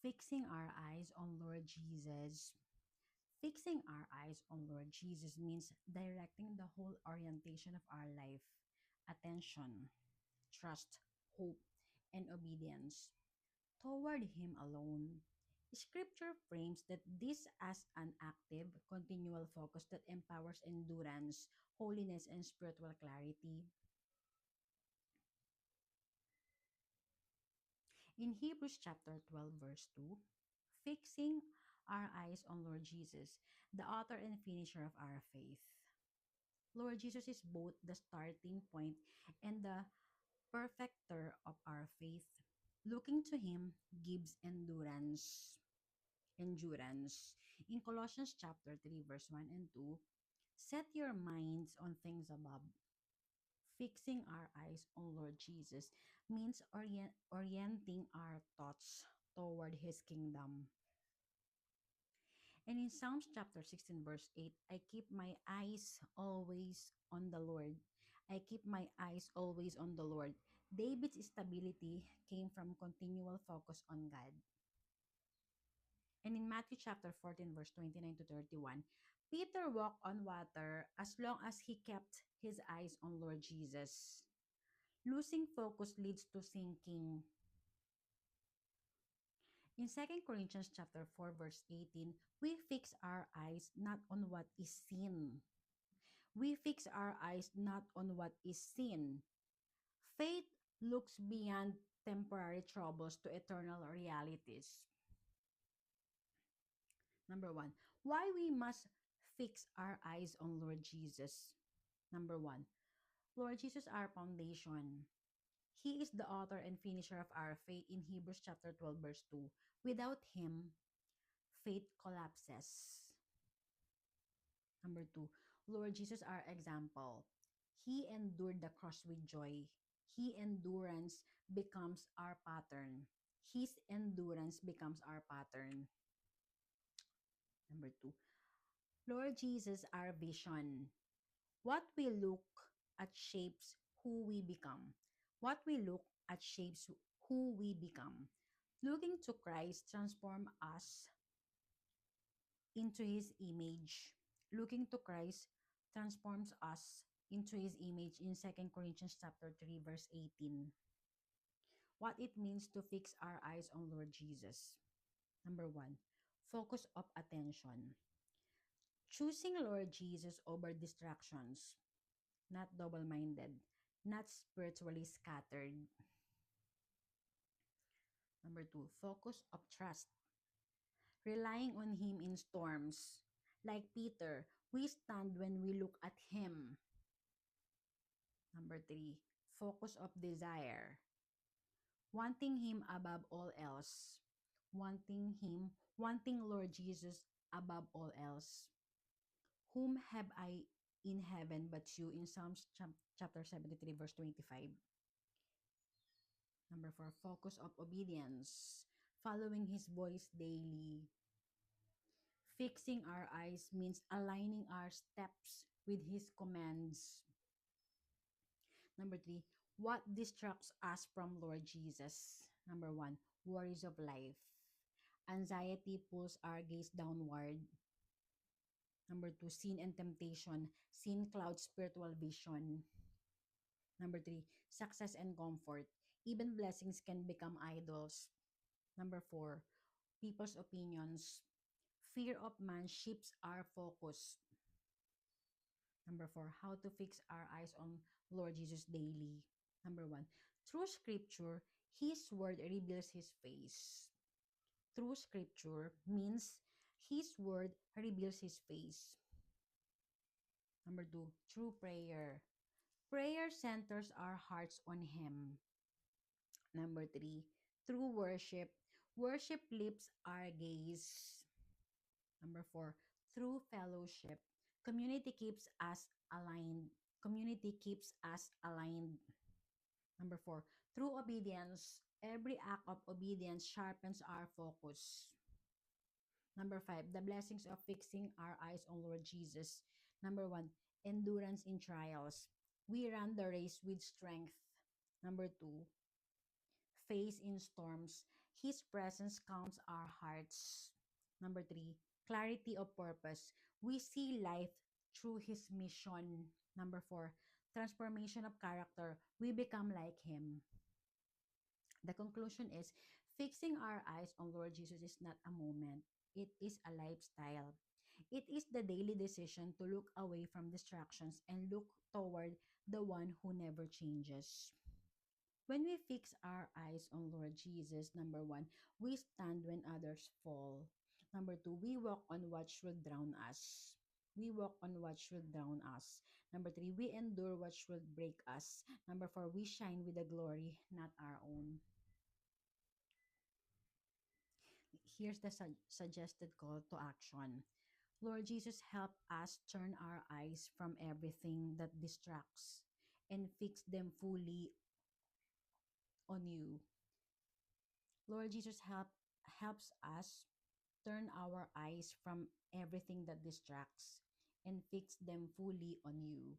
Fixing our eyes on Lord Jesus. Fixing our eyes on Lord Jesus means directing the whole orientation of our life, attention, trust, hope, and obedience toward Him alone. Scripture frames that this as an active, continual focus that empowers endurance, holiness, and spiritual clarity. In Hebrews chapter 12, verse 2, fixing our eyes on Lord Jesus, the author and finisher of our faith. Lord Jesus is both the starting point and the perfecter of our faith. Looking to Him gives endurance. In Colossians chapter 3, verse 1 and 2, set your minds on things above. Fixing our eyes on Lord Jesus means orienting our thoughts toward His kingdom. And in Psalms chapter 16, verse 8, I keep my eyes always on the Lord. I keep my eyes always on the Lord. David's stability came from continual focus on God. And in Matthew chapter 14, verse 29 to 31, Peter walked on water as long as he kept his eyes on Lord Jesus. Losing focus leads to sinking. In Second Corinthians chapter 4, verse 18, we fix our eyes not on what is seen. We fix our eyes not on what is seen. Faith looks beyond temporary troubles to eternal realities. Number one, why we must fix our eyes on Lord Jesus. Number one, Lord Jesus, our foundation. He is the author and finisher of our faith in Hebrews chapter 12, verse 2. Without Him, faith collapses. Number two, Lord Jesus, our example. He endured the cross with joy. His endurance becomes our pattern. His endurance becomes our pattern. Number two, Lord Jesus, our vision. What we look at shapes who we become. What we look at shapes who we become. Looking to Christ transform us into His image. Looking to Christ transforms us into His image in Second Corinthians chapter 3 verse 18. What it means to fix our eyes on Lord Jesus. Number 1, focus of attention. Choosing Lord Jesus over distractions, not double-minded, not spiritually scattered. Number 2, focus of trust. Relying on Him in storms. Like Peter, we stand when we look at Him. Number 3, focus of desire. Wanting Him above all else. Wanting Lord Jesus above all else. Whom have I in heaven but you, in Psalms chapter 73 verse 25. Number 4, focus of obedience. Following His voice daily. Fixing our eyes means aligning our steps with His commands. Number 3, what distracts us from Lord Jesus? Number 1, worries of life. Anxiety pulls our gaze downward. Number 2, sin and temptation. Sin clouds spiritual vision. Number 3, success and comfort. Even blessings can become idols. Number 4, people's opinions. Fear of man shifts our focus. Number 4, how to fix our eyes on Lord Jesus daily. Number 1, through scripture, His word reveals His face. Through scripture means His word reveals His face. Number 2, through prayer. Prayer centers our hearts on Him. Number 3, through worship. Worship lifts our gaze. Number 4, through fellowship. Community keeps us aligned. Community keeps us aligned. Number 4, through obedience. Every act of obedience sharpens our focus. Number 5, the blessings of fixing our eyes on Lord Jesus. Number 1, endurance in trials. We run the race with strength. Number 2, faith in storms. His presence calms our hearts. Number three, clarity of purpose. We see life through his mission. Number four, transformation of character. We become like him. The conclusion is fixing our eyes on Lord Jesus is not a moment, it is a lifestyle. It is the daily decision to look away from distractions and look toward the one who never changes. When we fix our eyes on Lord Jesus, number one, we stand when others fall. Number two, we walk on what should drown us. We walk on what should drown us. Number three, we endure what should break us. Number four, we shine with the glory, not our own. Here's the suggested call to action. Lord Jesus, help us turn our eyes from everything that distracts and fix them fully on you. Lord Jesus, helps us turn our eyes from everything that distracts and fix them fully on you.